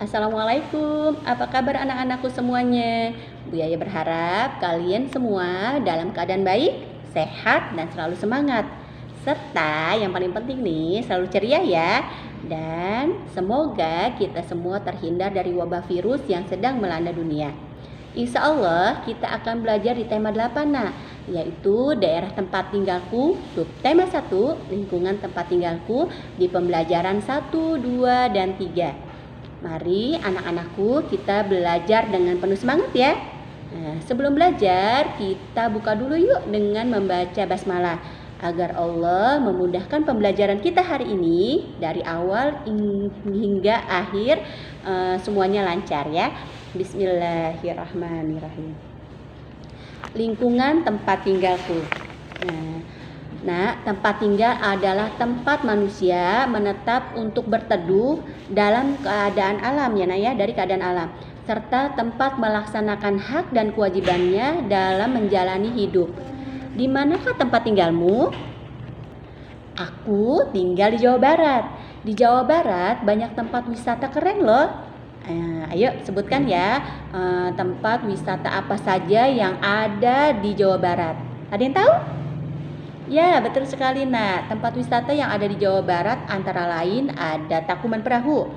Assalamualaikum, apa kabar anak-anakku semuanya? Bu Yaya berharap kalian semua dalam keadaan baik, sehat, dan selalu semangat. Serta yang paling penting nih, selalu ceria ya. Dan semoga kita semua terhindar dari wabah virus yang sedang melanda dunia. Insya Allah kita akan belajar di tema 8 yaitu daerah tempat tinggalku, subtema 1, lingkungan tempat tinggalku di pembelajaran 1, 2, dan 3. Mari anak-anakku kita belajar dengan penuh semangat ya. Nah, sebelum belajar kita buka dulu yuk dengan membaca basmalah agar Allah memudahkan pembelajaran kita hari ini dari awal hingga akhir semuanya lancar ya. Bismillahirrahmanirrahim. Lingkungan tempat tinggalku. Nah, tempat tinggal adalah tempat manusia menetap untuk berteduh dalam keadaan alam ya dari keadaan alam, serta tempat melaksanakan hak dan kewajibannya dalam menjalani hidup. Di manakah tempat tinggalmu? Aku tinggal di Jawa Barat. Di Jawa Barat banyak tempat wisata keren loh. Ayo sebutkan ya tempat wisata apa saja yang ada di Jawa Barat. Ada yang tahu? Ya, betul sekali nak. Tempat wisata yang ada di Jawa Barat antara lain ada Takuman Perahu,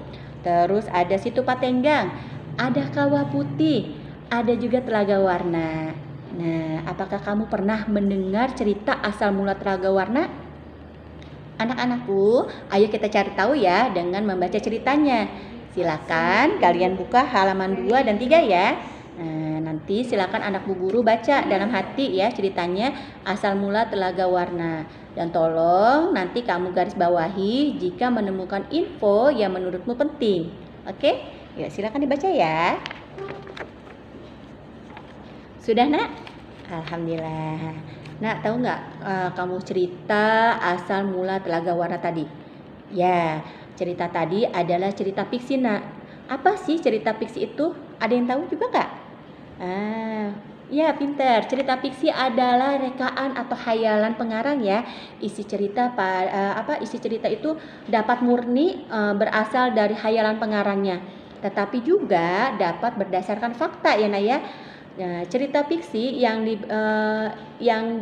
terus ada Situ Patenggang, ada Kawah Putih, ada juga Telaga Warna. Nah, apakah kamu pernah mendengar cerita asal mula Telaga Warna? Anak-anakku, ayo kita cari tahu ya dengan membaca ceritanya. Silakan kalian buka halaman 2 dan 3 ya. Nah, nanti silakan anak bu guru baca dalam hati ya ceritanya asal mula Telaga Warna. Dan tolong nanti kamu garis bawahi jika menemukan info yang menurutmu penting. Oke? Ya, silakan dibaca ya. Sudah nak? Alhamdulillah. Nak, tahu nggak kamu cerita asal mula Telaga Warna tadi? Ya, cerita tadi adalah cerita fiksi nak. Apa sih cerita fiksi itu? Ada yang tahu juga nggak? Ya pintar. Cerita fiksi adalah rekaan atau khayalan pengarang ya. Isi cerita itu dapat murni berasal dari khayalan pengarangnya, tetapi juga dapat berdasarkan fakta ya Naya. Nah, cerita fiksi yang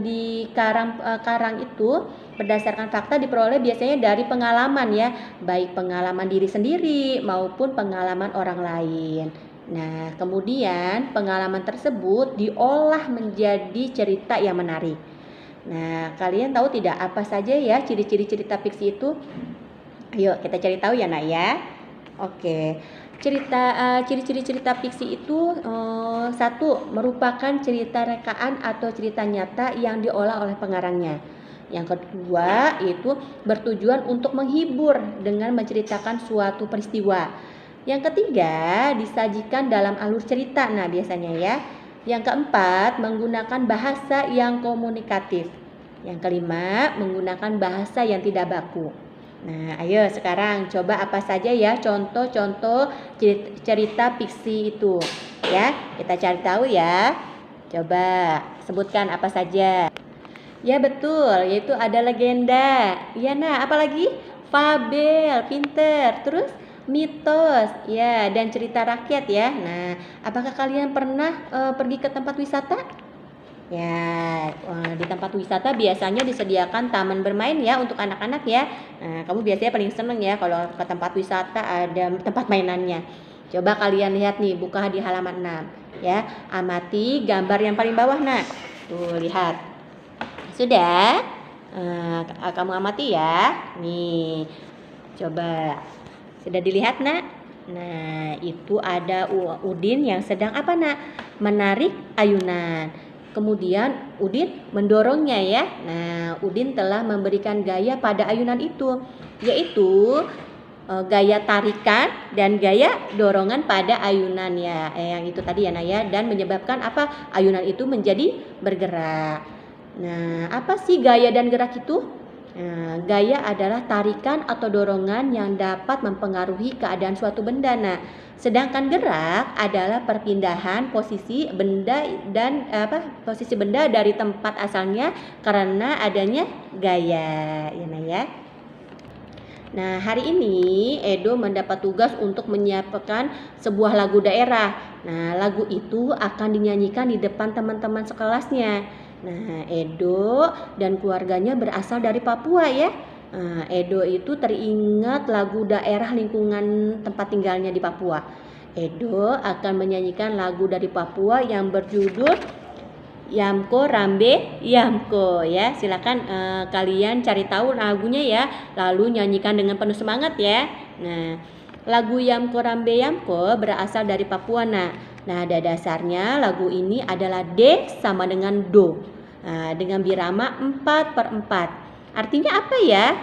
dikarang itu berdasarkan fakta diperoleh biasanya dari pengalaman ya, baik pengalaman diri sendiri maupun pengalaman orang lain. Nah, kemudian pengalaman tersebut diolah menjadi cerita yang menarik. Nah, kalian tahu tidak apa saja ya ciri-ciri cerita fiksi itu? Ayo kita cari tahu ya nak ya. Oke, ciri-ciri cerita fiksi itu satu, merupakan cerita rekaan atau cerita nyata yang diolah oleh pengarangnya. Yang kedua, itu bertujuan untuk menghibur dengan menceritakan suatu peristiwa. Yang ketiga, disajikan dalam alur cerita. Nah, biasanya ya. Yang keempat, menggunakan bahasa yang komunikatif. Yang kelima, menggunakan bahasa yang tidak baku. Nah, ayo sekarang coba apa saja ya contoh-contoh cerita fiksi itu. Ya, kita cari tahu ya. Coba sebutkan apa saja. Ya betul, yaitu ada legenda. Ya nah, apalagi? Fabel, pinter. Terus mitos, ya, dan cerita rakyat ya. Nah, apakah kalian pernah pergi ke tempat wisata? Ya, di tempat wisata biasanya disediakan taman bermain ya untuk anak-anak ya. Nah, kamu biasanya paling seneng ya kalau ke tempat wisata ada tempat mainannya. Coba kalian lihat nih, buka di halaman 6 ya. Amati gambar yang paling bawah nak. Tuh, lihat. Sudah? Kamu amati ya. Nih, coba. Sudah dilihat nak? Nah, itu ada Udin yang sedang apa nak? Menarik ayunan. Kemudian Udin mendorongnya ya. Nah, Udin telah memberikan gaya pada ayunan itu, yaitu gaya tarikan dan gaya dorongan pada ayunan ya. Yang itu tadi ya Naya, dan menyebabkan apa? Ayunan itu menjadi bergerak. Nah, apa sih gaya dan gerak itu? Nah, gaya adalah tarikan atau dorongan yang dapat mempengaruhi keadaan suatu benda. Nah, sedangkan gerak adalah perpindahan posisi benda posisi benda dari tempat asalnya karena adanya gaya. Ya, nah ya. Nah, hari ini Edo mendapat tugas untuk menyiapkan sebuah lagu daerah. Nah, lagu itu akan dinyanyikan di depan teman-teman sekelasnya. Nah, Edo dan keluarganya berasal dari Papua ya. Nah, Edo itu teringat lagu daerah lingkungan tempat tinggalnya di Papua. Edo akan menyanyikan lagu dari Papua yang berjudul Yamko Rambe Yamko ya. Silakan kalian cari tahu lagunya ya, lalu nyanyikan dengan penuh semangat ya. Nah, lagu Yamko Rambe Yamko berasal dari Papua. Nah, nada dasarnya lagu ini adalah D sama dengan Do. Nah, dengan birama 4/4. Artinya apa ya?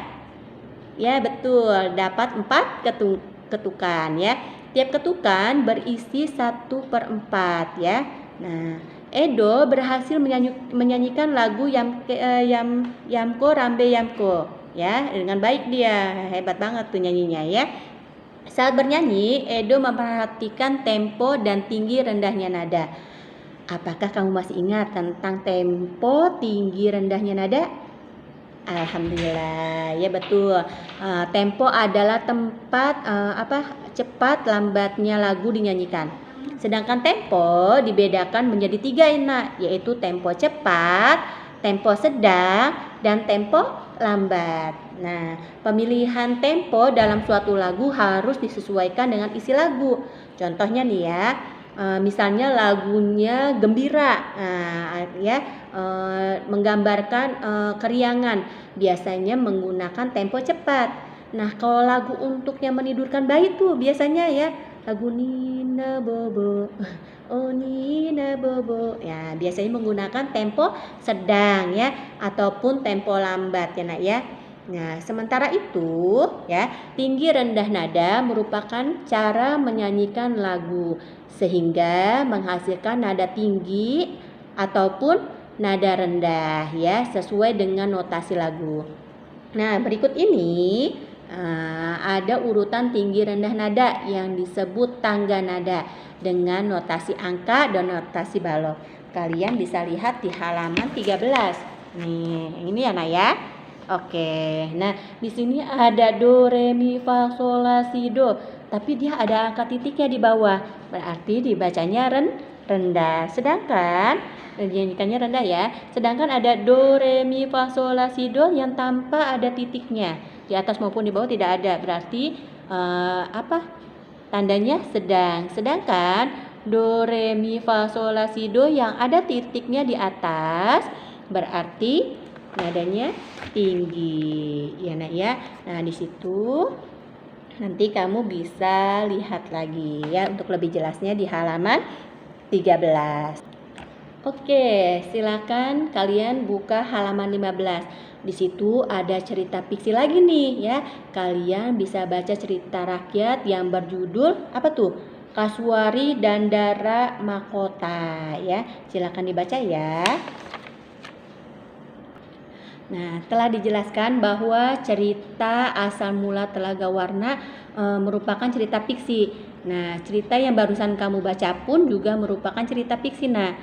Ya, betul, dapat 4 ketukan ya. Tiap ketukan berisi 1/4 ya. Nah, Edo berhasil menyanyikan lagu Yamko Rambe Yamko ya, dengan baik dia. Hebat banget tuh nyanyinya ya. Saat bernyanyi, Edo memperhatikan tempo dan tinggi rendahnya nada. Apakah kamu masih ingat tentang tempo, tinggi, rendahnya nada? Alhamdulillah, ya betul. Tempo adalah tempat cepat lambatnya lagu dinyanyikan. Sedangkan tempo dibedakan menjadi 3 yaitu tempo cepat, tempo sedang, dan tempo lambat. Nah, pemilihan tempo dalam suatu lagu harus disesuaikan dengan isi lagu. Contohnya nih ya, misalnya lagunya gembira, menggambarkan keriangan, biasanya menggunakan tempo cepat. Nah, kalau lagu untuk yang menidurkan bayi tuh biasanya ya lagu Nina Bobo, oh Nina Bobo, ya biasanya menggunakan tempo sedang ya, ataupun tempo lambat ya nak ya. Nah, sementara itu ya, tinggi rendah nada merupakan cara menyanyikan lagu sehingga menghasilkan nada tinggi ataupun nada rendah ya, sesuai dengan notasi lagu. Nah, berikut ini ada urutan tinggi rendah nada yang disebut tangga nada dengan notasi angka dan notasi balok. Kalian bisa lihat di halaman 13. Nih, ini ya nak ya. Oke. Nah, di sini ada do, re, mi, fa, sol, la, si, do. Tapi dia ada angka titiknya di bawah. Berarti dibacanya rendah. Sedangkan dinyanyikannya rendah ya. Sedangkan ada do, re, mi, fa, sol, la, si, do yang tanpa ada titiknya. Di atas maupun di bawah tidak ada. Berarti tandanya sedang. Sedangkan do, re, mi, fa, sol, la, si, do yang ada titiknya di atas berarti nadanya tinggi. Ya nak ya. Nah, di situ nanti kamu bisa lihat lagi ya untuk lebih jelasnya di halaman 13. Oke, silakan kalian buka halaman 15. Di situ ada cerita fiksi lagi nih ya. Kalian bisa baca cerita rakyat yang berjudul apa tuh? Kasuari Dandara Mahkota ya. Silakan dibaca ya. Nah, telah dijelaskan bahwa cerita asal mula Telaga Warna merupakan cerita fiksi. Nah, cerita yang barusan kamu baca pun juga merupakan cerita fiksi. Nah,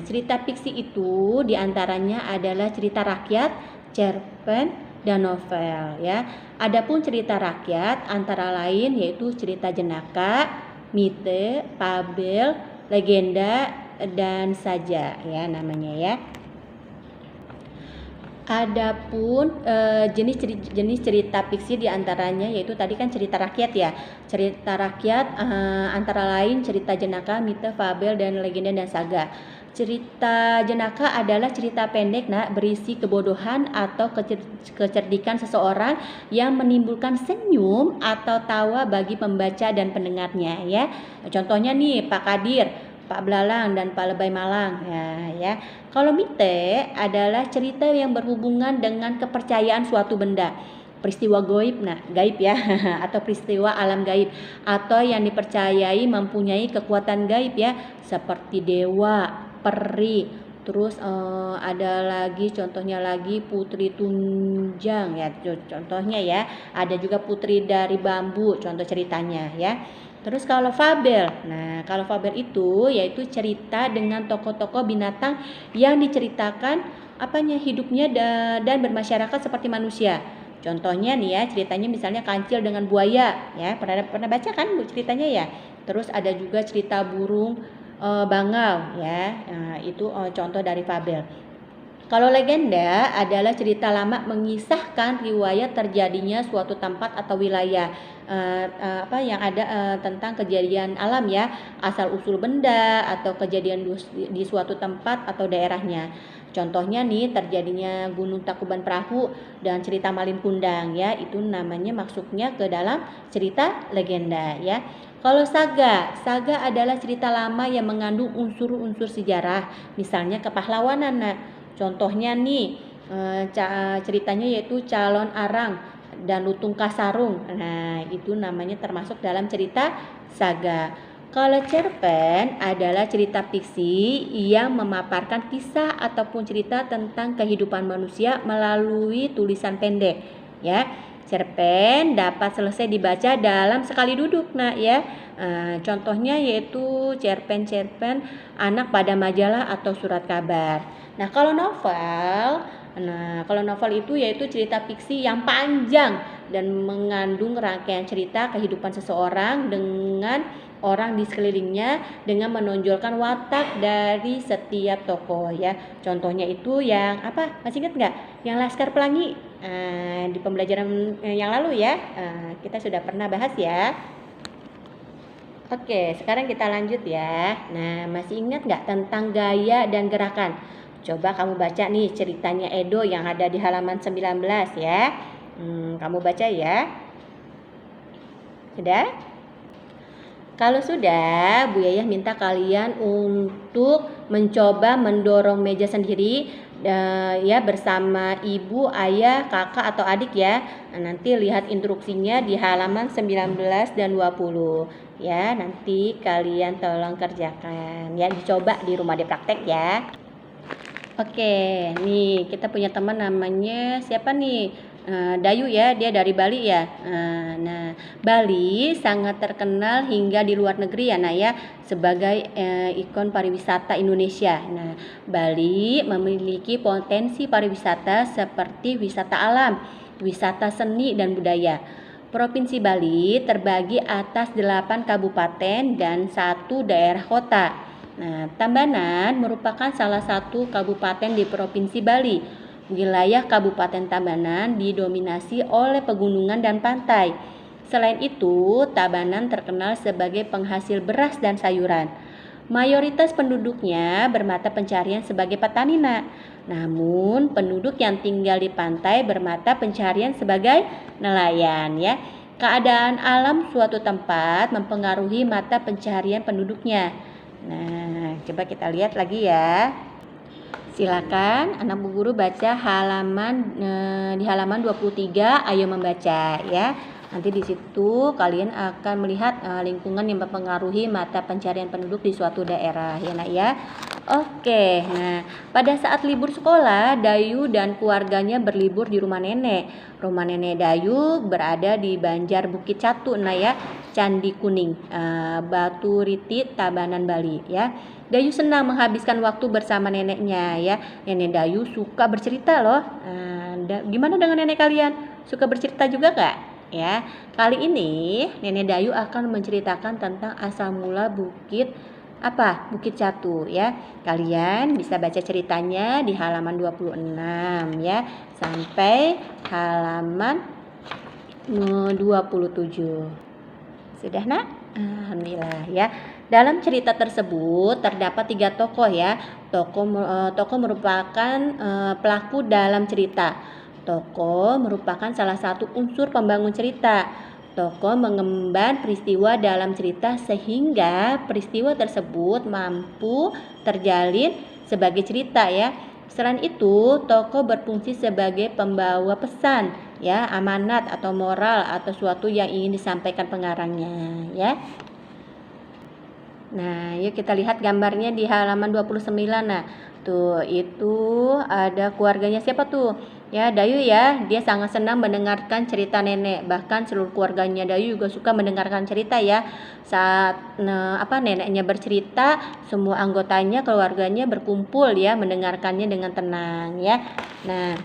cerita fiksi itu diantaranya adalah cerita rakyat, cerpen, dan novel ya. Adapun cerita rakyat antara lain yaitu cerita jenaka, mite, fabel, legenda, dan saja ya namanya ya. Adapun jenis cerita fiksi diantaranya yaitu tadi kan cerita rakyat ya. Cerita rakyat antara lain cerita jenaka, mite, fabel, dan legenda dan saga. Cerita jenaka adalah cerita pendek berisi kebodohan atau kecerdikan seseorang yang menimbulkan senyum atau tawa bagi pembaca dan pendengarnya ya. Contohnya nih Pak Kadir, Pak Belalang, dan Pak Lebay Malang ya. Kalau mite adalah cerita yang berhubungan dengan kepercayaan suatu benda, peristiwa gaib ya atau peristiwa alam gaib atau yang dipercayai mempunyai kekuatan gaib ya, seperti dewa, peri. Terus ada lagi contohnya lagi Putri Tunjang ya, contohnya ya. Ada juga Putri dari Bambu contoh ceritanya ya. Terus kalau fabel, kalau fabel itu yaitu cerita dengan tokoh-tokoh binatang yang diceritakan hidupnya dan bermasyarakat seperti manusia. Contohnya nih ya, ceritanya misalnya kancil dengan buaya ya. Pernah baca kan Bu ceritanya ya? Terus ada juga cerita burung bangau ya. Nah, itu contoh dari fabel. Kalau legenda adalah cerita lama mengisahkan riwayat terjadinya suatu tempat atau wilayah yang ada tentang kejadian alam ya, asal usul benda atau kejadian di suatu tempat atau daerahnya. Contohnya nih terjadinya Gunung Tangkuban Perahu dan cerita Malin Kundang ya, itu namanya masuknya ke dalam cerita legenda ya. Kalau saga adalah cerita lama yang mengandung unsur-unsur sejarah, misalnya kepahlawanan. Nah, contohnya nih ceritanya yaitu Calon Arang dan Lutung Kasarung. Nah, itu namanya termasuk dalam cerita saga. Kalau cerpen adalah cerita fiksi yang memaparkan kisah ataupun cerita tentang kehidupan manusia melalui tulisan pendek. Ya, cerpen dapat selesai dibaca dalam sekali duduk. Nah, ya, contohnya yaitu cerpen-cerpen anak pada majalah atau surat kabar. Nah, kalau novel itu yaitu cerita fiksi yang panjang dan mengandung rangkaian cerita kehidupan seseorang dengan orang di sekelilingnya dengan menonjolkan watak dari setiap tokoh ya. Contohnya itu yang apa? Masih ingat nggak? Yang Laskar Pelangi di pembelajaran yang lalu ya. Kita sudah pernah bahas ya. Oke, sekarang kita lanjut ya. Nah, masih ingat nggak tentang gaya dan gerakan? Coba kamu baca nih ceritanya Edo yang ada di halaman 19 ya. Kamu baca ya. Sudah? Kalau sudah, Bu Yayah minta kalian untuk mencoba mendorong meja sendiri ya bersama ibu, ayah, kakak atau adik ya. Nah, nanti lihat instruksinya di halaman 19 dan 20 ya. Nanti kalian tolong kerjakan ya, dicoba di rumah di praktek ya. Oke, nih kita punya teman namanya siapa nih? Dayu ya, dia dari Bali ya. Nah, Bali sangat terkenal hingga di luar negeri ya, nah ya, sebagai ikon pariwisata Indonesia. Nah, Bali memiliki potensi pariwisata seperti wisata alam, wisata seni dan budaya. Provinsi Bali terbagi atas 8 kabupaten dan 1 daerah kota. Nah, Tabanan merupakan salah satu kabupaten di Provinsi Bali. Wilayah Kabupaten Tabanan didominasi oleh pegunungan dan pantai. Selain itu, Tabanan terkenal sebagai penghasil beras dan sayuran. Mayoritas penduduknya bermata pencarian sebagai petani, nak. Namun, penduduk yang tinggal di pantai bermata pencarian sebagai nelayan, ya. Keadaan alam suatu tempat mempengaruhi mata pencarian penduduknya. Nah, coba kita lihat lagi ya. Silakan anak Bu Guru baca di halaman 23, ayo membaca ya. Nanti di situ kalian akan melihat lingkungan yang mempengaruhi mata pencarian penduduk di suatu daerah ya, Nak ya. Oke, nah pada saat libur sekolah, Dayu dan keluarganya berlibur di rumah nenek. Rumah nenek Dayu berada di Banjar Bukit Catu, nah ya, Candi Kuning, Batu Riti, Tabanan, Bali ya. Dayu senang menghabiskan waktu bersama neneknya ya. Nenek Dayu suka bercerita loh. Gimana dengan nenek kalian? Suka bercerita juga gak? Ya, kali ini Nenek Dayu akan menceritakan tentang asal mula Bukit Catu ya. Kalian bisa baca ceritanya di halaman 26 ya sampai halaman 27. Sudah, Nak? Alhamdulillah ya. Dalam cerita tersebut terdapat 3 tokoh ya. Tokoh merupakan pelaku dalam cerita. Tokoh merupakan salah satu unsur pembangun cerita. Tokoh mengemban peristiwa dalam cerita sehingga peristiwa tersebut mampu terjalin sebagai cerita ya. Selain itu, tokoh berfungsi sebagai pembawa pesan ya, amanat atau moral atau sesuatu yang ingin disampaikan pengarangnya ya. Nah, yuk kita lihat gambarnya di halaman 29. Nah, tuh itu ada keluarganya siapa tuh? Ya, Dayu ya. Dia sangat senang mendengarkan cerita nenek. Bahkan seluruh keluarganya Dayu juga suka mendengarkan cerita ya. Saat neneknya bercerita, semua anggotanya, keluarganya berkumpul ya mendengarkannya dengan tenang ya. Nah,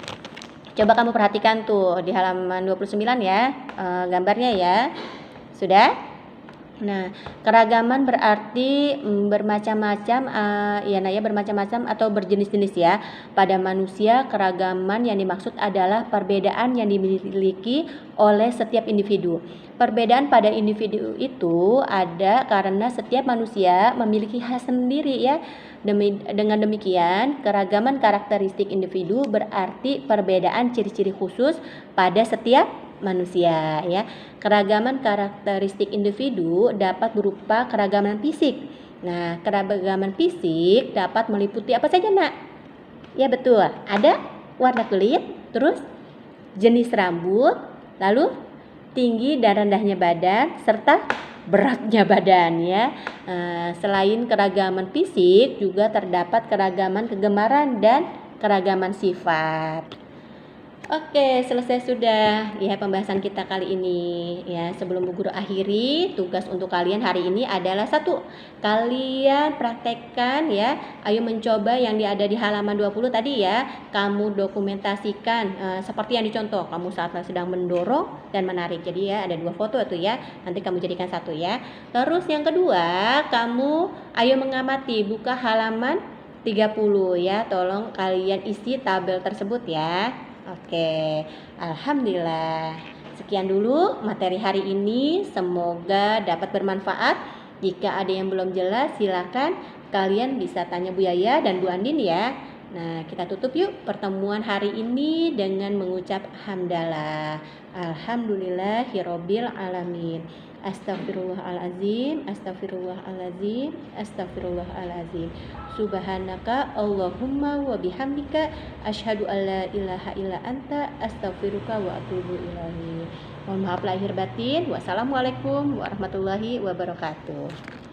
Coba kamu perhatikan tuh di halaman 29 ya, gambarnya ya. Sudah? Nah, keragaman berarti bermacam-macam, ya Naya, bermacam-macam atau berjenis-jenis ya. Pada manusia, keragaman yang dimaksud adalah perbedaan yang dimiliki oleh setiap individu. Perbedaan pada individu itu ada karena setiap manusia memiliki khas sendiri ya. Dengan demikian, keragaman karakteristik individu berarti perbedaan ciri-ciri khusus pada setiap manusia ya. Keragaman karakteristik individu dapat berupa keragaman fisik. Nah, keragaman fisik dapat meliputi apa saja, Nak? Ya, betul. Ada warna kulit, terus jenis rambut, lalu tinggi dan rendahnya badan, serta beratnya badan ya. Selain keragaman fisik, juga terdapat keragaman kegemaran dan keragaman sifat. Oke, selesai sudah ya pembahasan kita kali ini ya. Sebelum Bu Guru akhiri, tugas untuk kalian hari ini adalah satu, kalian praktekkan ya. Ayo mencoba yang ada di halaman 20 tadi ya. Kamu dokumentasikan seperti yang dicontoh. Kamu saat sedang mendorong dan menarik. Jadi ya ada 2 foto itu ya. Nanti kamu jadikan satu ya. Terus yang kedua, kamu ayo mengamati, buka halaman 30 ya. Tolong kalian isi tabel tersebut ya. Oke, alhamdulillah. Sekian dulu materi hari ini. Semoga dapat bermanfaat. Jika ada yang belum jelas, silakan kalian bisa tanya Bu Yaya dan Bu Andin ya. Nah, kita tutup yuk pertemuan hari ini dengan mengucap hamdalah. Alhamdulillahirabbil alamin. Astagfirullahalazim, astagfirullahalazim, astagfirullahalazim. Subhanaka Allahumma wa bihamdika asyhadu an la ilaha illa anta astaghfiruka wa atubu ilaihi. Mohon maaf lahir batin. Wassalamualaikum warahmatullahi wabarakatuh.